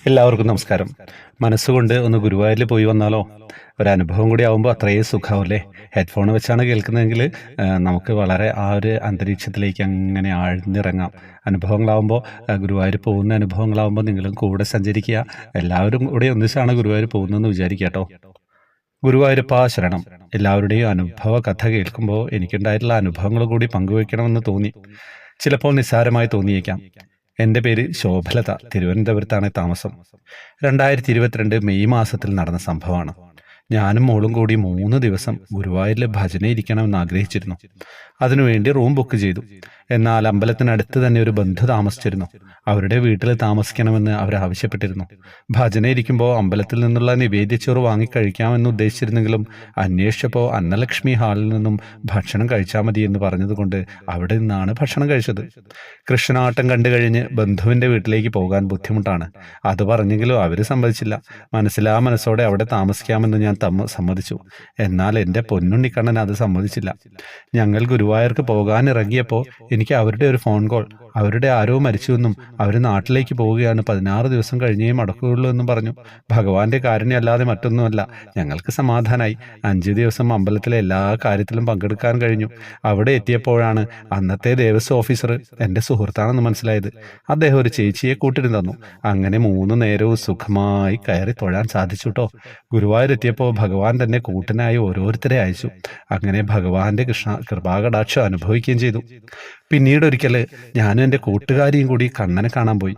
എല്ലാവർക്കും നമസ്കാരം. മനസ്സുകൊണ്ട് ഒന്ന് ഗുരുവായൂരിൽ പോയി വന്നാലോ? ഒരനുഭവം കൂടി ആവുമ്പോൾ അത്രയും സുഖാവല്ലേ? ഹെഡ്ഫോൺ വെച്ചാണ് കേൾക്കുന്നതെങ്കിൽ നമുക്ക് വളരെ ആ ഒരു അന്തരീക്ഷത്തിലേക്ക് അങ്ങനെ ആഴ്ന്നിറങ്ങാം. അനുഭവങ്ങളാവുമ്പോൾ ഗുരുവായൂർ പോകുന്ന അനുഭവങ്ങളാവുമ്പോൾ നിങ്ങളും കൂടെ സഞ്ചരിക്കുക. എല്ലാവരും കൂടെ ഒന്നിച്ചാണ് ഗുരുവായൂർ പോകുന്നതെന്ന് വിചാരിക്കുക കേട്ടോ. ഗുരുവായൂരപ്പാ ശരണം. എല്ലാവരുടെയും അനുഭവ കഥ കേൾക്കുമ്പോൾ എനിക്കുണ്ടായിട്ടുള്ള അനുഭവങ്ങൾ കൂടി പങ്കുവയ്ക്കണമെന്ന് തോന്നി. ചിലപ്പോൾ നിസ്സാരമായി തോന്നിയേക്കാം. എൻ്റെ പേര് ശോഭലത. തിരുവനന്തപുരത്താണ് താമസം. 2022 മെയ് മാസത്തിൽ നടന്ന സംഭവമാണ്. ഞാനും മോളും കൂടി 3 ദിവസം ഗുരുവായൂരിൽ ഭജന ഇരിക്കണമെന്ന് ആഗ്രഹിച്ചിരുന്നു. അതിനുവേണ്ടി റൂം ബുക്ക് ചെയ്തു. എന്നാൽ അമ്പലത്തിനടുത്ത് തന്നെ ഒരു ബന്ധു താമസിച്ചിരുന്നു. അവരുടെ വീട്ടിൽ താമസിക്കണമെന്ന് അവർ ആവശ്യപ്പെട്ടിരുന്നു. ഭജന ഇരിക്കുമ്പോൾ അമ്പലത്തിൽ നിന്നുള്ള നിവേദ്യച്ചോറ് വാങ്ങിക്കഴിക്കാമെന്ന് ഉദ്ദേശിച്ചിരുന്നെങ്കിലും അന്വേഷിച്ചപ്പോൾ അന്നലക്ഷ്മി ഹാളിൽ നിന്നും ഭക്ഷണം കഴിച്ചാൽ മതി എന്ന് പറഞ്ഞതുകൊണ്ട് അവിടെ നിന്നാണ് ഭക്ഷണം കഴിച്ചത്. കൃഷ്ണനാട്ടം കണ്ടു കഴിഞ്ഞ് ബന്ധുവിൻ്റെ വീട്ടിലേക്ക് പോകാൻ ബുദ്ധിമുട്ടാണ്. അത് പറഞ്ഞെങ്കിലും അവർ സമ്മതിച്ചില്ല. മനസ്സോടെ അവിടെ താമസിക്കാമെന്ന് ഞാൻ സമ്മതിച്ചു. എന്നാൽ എൻ്റെ പൊന്നുണ്ണിക്കണ്ണൻ അത് സമ്മതിച്ചില്ല. ഞങ്ങൾ ഗുരുവായൂർക്ക് പോകാനിറങ്ങിയപ്പോൾ എനിക്ക് അവരുടെ ഒരു ഫോൺ കോൾ. അവരുടെ ആരോ മരിച്ചുവെന്നും അവർ നാട്ടിലേക്ക് പോവുകയാണ്, 16 ദിവസം കഴിഞ്ഞേ മടക്കുകയുള്ളൂ എന്നും പറഞ്ഞു. ഭഗവാന്റെ കാരുണ്യമല്ലാതെ മറ്റൊന്നുമല്ല. ഞങ്ങൾക്ക് സമാധാനായി. 5 ദിവസം അമ്പലത്തിലെ എല്ലാ കാര്യത്തിലും പങ്കെടുക്കാൻ കഴിഞ്ഞു. അവിടെ എത്തിയപ്പോഴാണ് അന്നത്തെ ദേവസ്വം ഓഫീസർ എൻ്റെ സുഹൃത്താണെന്ന് മനസ്സിലായത്. അദ്ദേഹം ഒരു ചേച്ചിയെ കൂട്ടിന് തന്നു. അങ്ങനെ 3 നേരവും സുഖമായി കയറി തൊഴാൻ സാധിച്ചു കേട്ടോ. ഗുരുവായൂരെത്തിയപ്പോൾ ഭഗവാൻ തന്നെ കൂട്ടിനായി ഓരോരുത്തരെ അയച്ചു. അങ്ങനെ ഭഗവാന്റെ കൃപാകടാക്ഷം അനുഭവിക്കുകയും ചെയ്തു. പിന്നീട് ഒരിക്കൽ ഞാനും എൻ്റെ കൂട്ടുകാരിയും കൂടി കണ്ണനെ കാണാൻ പോയി.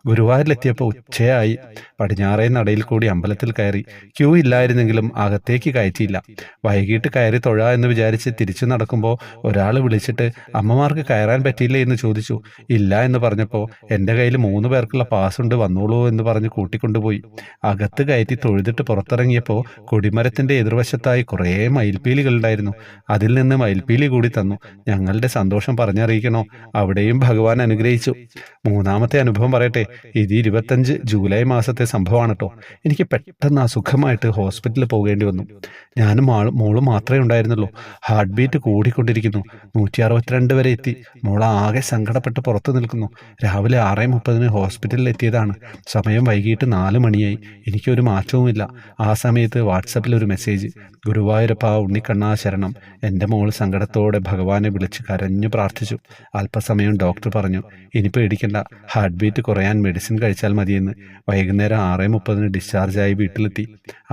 ഗുരുവായൂരിലെത്തിയപ്പോൾ ഉച്ചയായി. പടിഞ്ഞാറേ നടയിൽ കൂടി അമ്പലത്തിൽ കയറി. ക്യൂ ഇല്ലായിരുന്നെങ്കിലും അകത്തേക്ക് കയറ്റിയില്ല. വൈകിട്ട് കയറി തൊഴാ എന്ന് വിചാരിച്ച് തിരിച്ചു നടക്കുമ്പോൾ ഒരാൾ വിളിച്ചിട്ട് അമ്മമാർക്ക് കയറാൻ പറ്റിയില്ലേ എന്ന് ചോദിച്ചു. ഇല്ല എന്ന് പറഞ്ഞപ്പോൾ എൻ്റെ കയ്യിൽ 3 പേർക്കുള്ള പാസ്സുണ്ട്, വന്നോളൂ എന്ന് പറഞ്ഞ് കൂട്ടിക്കൊണ്ടുപോയി. അകത്ത് കയറ്റി തൊഴുതിട്ട് പുറത്തിറങ്ങിയപ്പോൾ കൊടിമരത്തിൻ്റെ എതിർവശത്തായി കുറേ മയിൽപ്പീലികളുണ്ടായിരുന്നു. അതിൽ നിന്ന് മയിൽപ്പീലി കൂടി തന്നു. ഞങ്ങളുടെ സന്തോഷം പറഞ്ഞറിയിക്കണോ? അവിടെയും ഭഗവാൻ അനുഗ്രഹിച്ചു. 3ാമത്തെ അനുഭവം പറയട്ടെ. ഇത് 25 ജൂലൈ മാസത്തെ സംഭവമാണ് കേട്ടോ. എനിക്ക് പെട്ടെന്ന് അസുഖമായിട്ട് ഹോസ്പിറ്റലിൽ പോകേണ്ടി വന്നു. ഞാനും മോളും മാത്രമേ ഉണ്ടായിരുന്നുള്ളൂ. Heart beat കൂടിക്കൊണ്ടിരിക്കുന്നു. 162 വരെ എത്തി. മോള് ആകെ സങ്കടപ്പെട്ട് പുറത്തു നിൽക്കുന്നു. രാവിലെ 6:30 ഹോസ്പിറ്റലിൽ എത്തിയതാണ്. സമയം വൈകിട്ട് 4 മണിയായി. എനിക്കൊരു മാറ്റവുമില്ല. ആ സമയത്ത് വാട്സപ്പിൽ ഒരു മെസ്സേജ്: ഗുരുവായൂരപ്പ ഉണ്ണിക്കണ്ണാ ശരണം. എൻ്റെ മോൾ സങ്കടത്തോടെ ഭഗവാനെ വിളിച്ച് കരഞ്ഞു പ്രാർത്ഥിച്ചു. അല്പസമയം ഡോക്ടർ പറഞ്ഞു, ഇനി പേടിക്കണ്ട, ഹാർട്ട് ബീറ്റ് കുറയാൻ മെഡിസിൻ കഴിച്ചാൽ മതിയെന്ന്. വൈകുന്നേരം 6:30 ഡിസ്ചാർജായി വീട്ടിലെത്തി.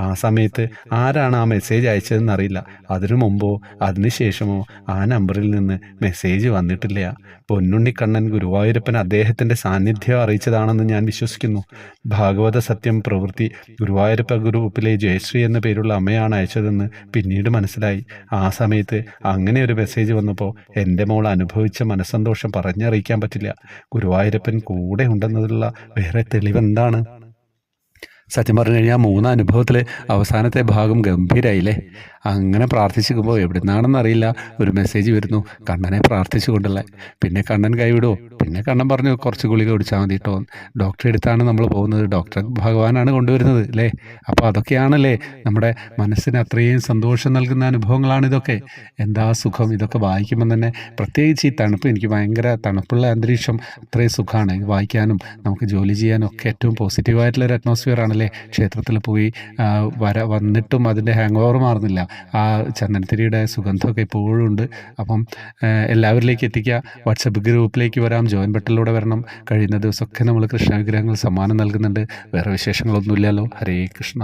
ആ സമയത്ത് ആരാണ് ആ മെസ്സേജ് അയച്ചതെന്ന് അറിയില്ല. അതിനു മുമ്പോ അതിനുശേഷമോ ആ നമ്പറിൽ നിന്ന് മെസ്സേജ് വന്നിട്ടില്ല. പൊന്നുണ്ണിക്കണ്ണൻ ഗുരുവായൂരപ്പൻ അദ്ദേഹത്തിൻ്റെ സാന്നിധ്യം അറിയിച്ചതാണെന്ന് ഞാൻ വിശ്വസിക്കുന്നു. ഭാഗവത സത്യം പ്രവൃത്തി ഗുരുവായൂരപ്പ ഗ്രൂപ്പിലെ ജയശ്രീ എന്ന പേരുള്ള അമ്മയാണ് അയച്ചതെന്ന് പിന്നീട് മനസ്സിലായി. ആ സമയത്ത് അങ്ങനെ ഒരു മെസ്സേജ് വന്നപ്പോൾ എൻ്റെ മോൾ അനുഭവിച്ച മനസ്സന്തോഷം പറഞ്ഞറിയിക്കാൻ പറ്റില്ല. ഗുരുവായൂരപ്പൻ കൂടെ ഉണ്ടെന്നതിലുള്ള വേറെ തെളിവെന്താണ്? സത്യം പറഞ്ഞു കഴിഞ്ഞാൽ 3 അനുഭവത്തിൽ അവസാനത്തെ ഭാഗം ഗംഭീരായില്ലേ. അങ്ങനെ പ്രാർത്ഥിച്ചിരിക്കുമ്പോൾ എവിടുന്നാണെന്നറിയില്ല ഒരു മെസ്സേജ് വരുന്നു, കണ്ണനെ പ്രാർത്ഥിച്ചുകൊണ്ടുള്ള. പിന്നെ കണ്ണൻ കൈവിടുമോ? പിന്നെ കണ്ണൻ പറഞ്ഞു കുറച്ച് ഗുളിക കുടിച്ചാൽ മതി കേട്ടോ. ഡോക്ടറെ അടുത്താണ് നമ്മൾ പോകുന്നത്. ഡോക്ടർ ഭഗവാനാണ് കൊണ്ടുവരുന്നത് അല്ലേ. അപ്പോൾ അതൊക്കെയാണല്ലേ നമ്മുടെ മനസ്സിന് അത്രയും സന്തോഷം നൽകുന്ന അനുഭവങ്ങളാണ് ഇതൊക്കെ. എന്താ സുഖം ഇതൊക്കെ വായിക്കുമ്പോൾ തന്നെ. പ്രത്യേകിച്ച് ഈ തണുപ്പ്, എനിക്ക് ഭയങ്കര തണുപ്പുള്ള അന്തരീക്ഷം അത്രയും സുഖമാണ്. വായിക്കാനും നമുക്ക് ജോലി ചെയ്യാനും ഒക്കെ ഏറ്റവും പോസിറ്റീവായിട്ടുള്ളൊരു അറ്റ്മോസ്ഫിയർ ആണല്ലേ. ക്ഷേത്രത്തിൽ പോയി വന്നിട്ടും അതിൻ്റെ ഹാങ് ഓവർ മാറുന്നില്ല. ആ ചന്ദനത്തിരിയുടെ സുഗന്ധമൊക്കെ ഇപ്പോഴും ഉണ്ട്. അപ്പം എല്ലാവരിലേക്ക് എത്തിക്കുക. വാട്സപ്പ് ഗ്രൂപ്പിലേക്ക് വരാം, ജോയിൻ ബട്ടണിലൂടെ വരണം. കഴിയുന്ന ദിവസമൊക്കെ നമ്മൾ കൃഷ്ണ വിഗ്രഹങ്ങൾ സമ്മാനം നൽകുന്നുണ്ട്. വേറെ വിശേഷങ്ങളൊന്നുമില്ലല്ലോ. ഹരേ കൃഷ്ണ.